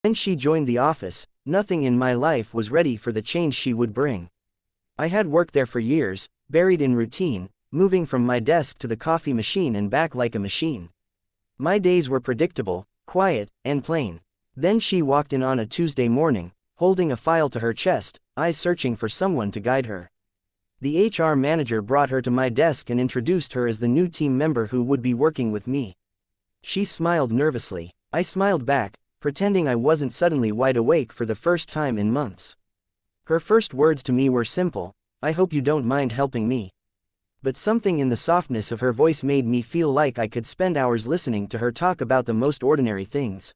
When she joined the office, nothing in my life was ready for the change she would bring. I had worked there for years, buried in routine, moving from my desk to the coffee machine and back like a machine. My days were predictable, quiet, and plain. Then she walked in on a Tuesday morning, holding a file to her chest, eyes searching for someone to guide her. The HR manager brought her to my desk and introduced her as the new team member who would be working with me. She smiled nervously. I smiled back, pretending I wasn't suddenly wide awake for the first time in months. Her first words to me were simple, "I hope you don't mind helping me." But something in the softness of her voice made me feel like I could spend hours listening to her talk about the most ordinary things.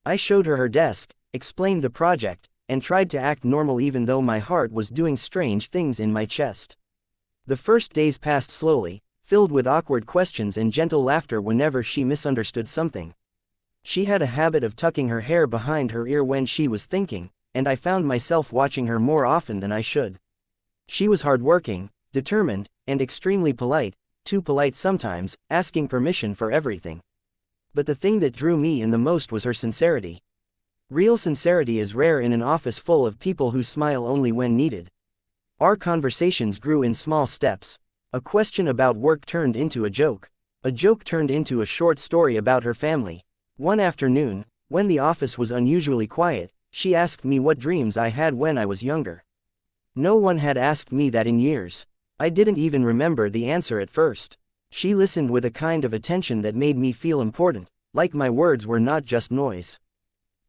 I showed her her desk, explained the project, and tried to act normal even though my heart was doing strange things in my chest. The first days passed slowly, filled with awkward questions and gentle laughter whenever she misunderstood something. She had a habit of tucking her hair behind her ear when she was thinking, and I found myself watching her more often than I should. She was hardworking, determined, and extremely polite, too polite sometimes, asking permission for everything. But the thing that drew me in the most was her sincerity. Real sincerity is rare in an office full of people who smile only when needed. Our conversations grew in small steps. A question about work turned into a joke. A joke turned into a short story about her family. One afternoon, when the office was unusually quiet, she asked me what dreams I had when I was younger. No one had asked me that in years. I didn't even remember the answer at first. She listened with a kind of attention that made me feel important, like my words were not just noise.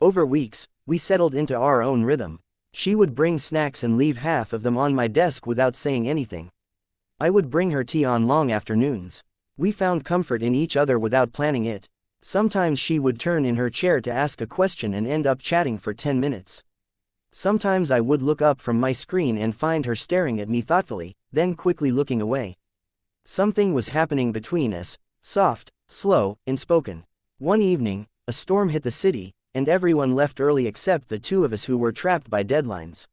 Over weeks, we settled into our own rhythm. She would bring snacks and leave half of them on my desk without saying anything. I would bring her tea on long afternoons. We found comfort in each other without planning it. Sometimes she would turn in her chair to ask a question and end up chatting for 10 minutes. Sometimes I would look up from my screen and find her staring at me thoughtfully, then quickly looking away. Something was happening between us, soft, slow, unspoken. One evening, a storm hit the city, and everyone left early except the two of us who were trapped by deadlines.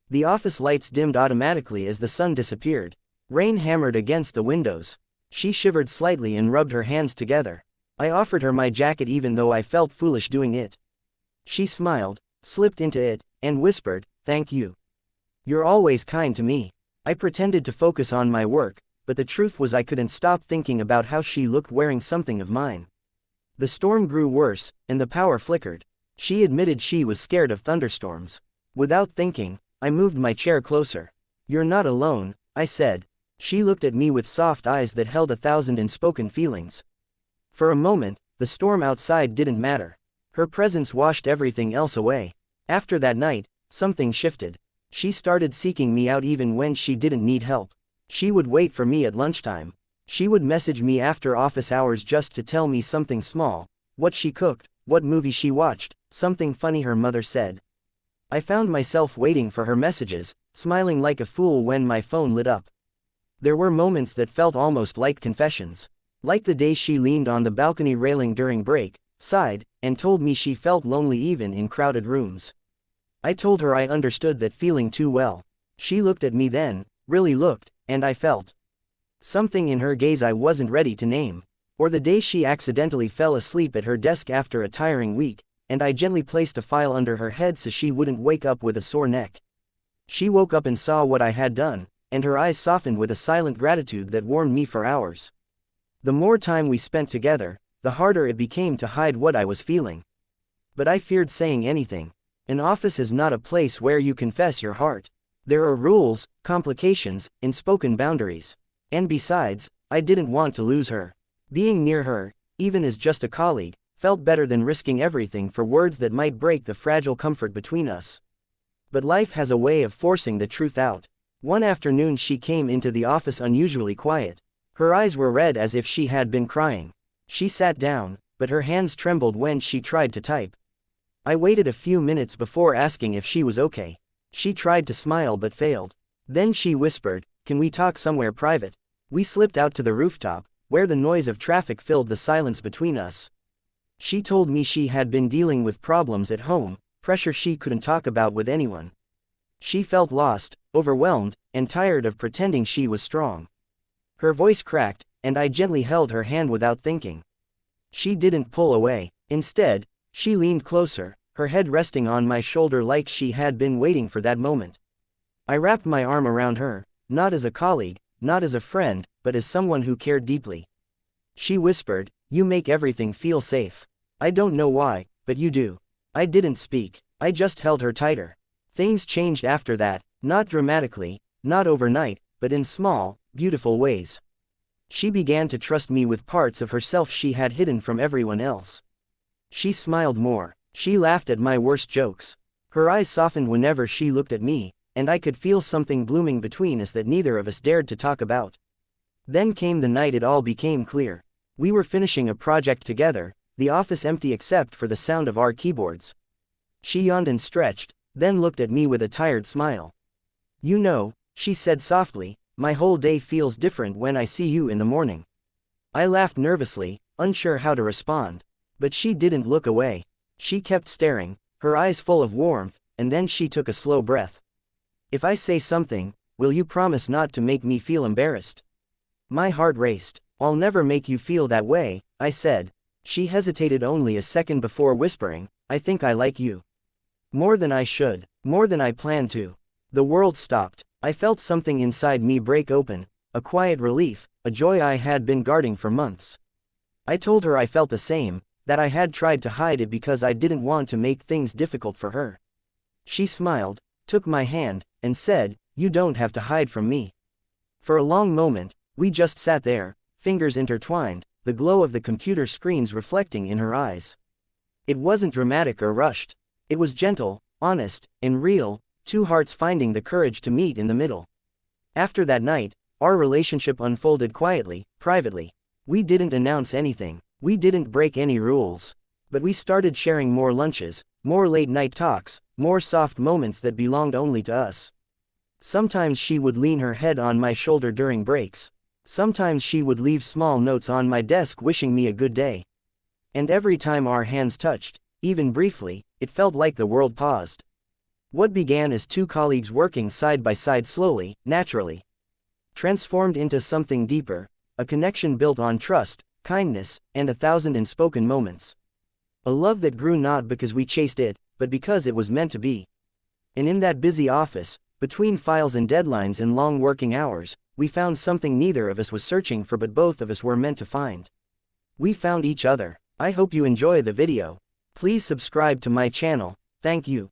The office lights dimmed automatically as the sun disappeared. Rain hammered against the windows. She shivered slightly and rubbed her hands together. I offered her my jacket even though I felt foolish doing it. She smiled, slipped into it, and whispered, "Thank you. You're always kind to me." I pretended to focus on my work, but the truth was I couldn't stop thinking about how she looked wearing something of mine. The storm grew worse, and the power flickered. She admitted she was scared of thunderstorms. Without thinking, I moved my chair closer. "You're not alone," I said. She looked at me with soft eyes that held 1,000 unspoken feelings. For a moment, the storm outside didn't matter. Her presence washed everything else away. After that night, something shifted. She started seeking me out even when she didn't need help. She would wait for me at lunchtime. She would message me after office hours just to tell me something small, what she cooked, what movie she watched, something funny her mother said. I found myself waiting for her messages, smiling like a fool when my phone lit up. There were moments that felt almost like confessions. Like the day she leaned on the balcony railing during break, sighed, and told me she felt lonely even in crowded rooms. I told her I understood that feeling too well. She looked at me then, really looked, and I felt something in her gaze I wasn't ready to name. Or the day she accidentally fell asleep at her desk after a tiring week, and I gently placed a file under her head so she wouldn't wake up with a sore neck. She woke up and saw what I had done, and her eyes softened with a silent gratitude that warmed me for hours. The more time we spent together, the harder it became to hide what I was feeling. But I feared saying anything. An office is not a place where you confess your heart. There are rules, complications, unspoken boundaries. And besides, I didn't want to lose her. Being near her, even as just a colleague, felt better than risking everything for words that might break the fragile comfort between us. But life has a way of forcing the truth out. One afternoon she came into the office unusually quiet. Her eyes were red as if she had been crying. She sat down, but her hands trembled when she tried to type. I waited a few minutes before asking if she was okay. She tried to smile but failed. Then she whispered, "Can we talk somewhere private?" We slipped out to the rooftop, where the noise of traffic filled the silence between us. She told me she had been dealing with problems at home, pressure she couldn't talk about with anyone. She felt lost, overwhelmed, and tired of pretending she was strong. Her voice cracked, and I gently held her hand without thinking. She didn't pull away. Instead, she leaned closer, her head resting on my shoulder like she had been waiting for that moment. I wrapped my arm around her, not as a colleague, not as a friend, but as someone who cared deeply. She whispered, "You make everything feel safe. I don't know why, but you do." I didn't speak, I just held her tighter. Things changed after that, not dramatically, not overnight, but in small, beautiful ways. She began to trust me with parts of herself she had hidden from everyone else. She smiled more, she laughed at my worst jokes. Her eyes softened whenever she looked at me, and I could feel something blooming between us that neither of us dared to talk about. Then came the night it all became clear. We were finishing a project together, the office empty except for the sound of our keyboards. She yawned and stretched, then looked at me with a tired smile. "You know," she said softly, "my whole day feels different when I see you in the morning." I laughed nervously, unsure how to respond. But she didn't look away. She kept staring, her eyes full of warmth, and then she took a slow breath. "If I say something, will you promise not to make me feel embarrassed?" My heart raced. "I'll never make you feel that way," I said. She hesitated only a second before whispering, "I think I like you. More than I should, more than I planned to." The world stopped. I felt something inside me break open, a quiet relief, a joy I had been guarding for months. I told her I felt the same, that I had tried to hide it because I didn't want to make things difficult for her. She smiled, took my hand, and said, "You don't have to hide from me." For a long moment, we just sat there, fingers intertwined, the glow of the computer screens reflecting in her eyes. It wasn't dramatic or rushed. It was gentle, honest, and real, two hearts finding the courage to meet in the middle. After that night, our relationship unfolded quietly, privately. We didn't announce anything. We didn't break any rules. But we started sharing more lunches, more late-night talks, more soft moments that belonged only to us. Sometimes she would lean her head on my shoulder during breaks. Sometimes she would leave small notes on my desk wishing me a good day. And every time our hands touched, even briefly, it felt like the world paused. What began as two colleagues working side by side slowly, naturally, transformed into something deeper, a connection built on trust, kindness, and 1,000 unspoken moments. A love that grew not because we chased it, but because it was meant to be. And in that busy office, between files and deadlines and long working hours, we found something neither of us was searching for but both of us were meant to find. We found each other. I hope you enjoy the video. Please subscribe to my channel. Thank you.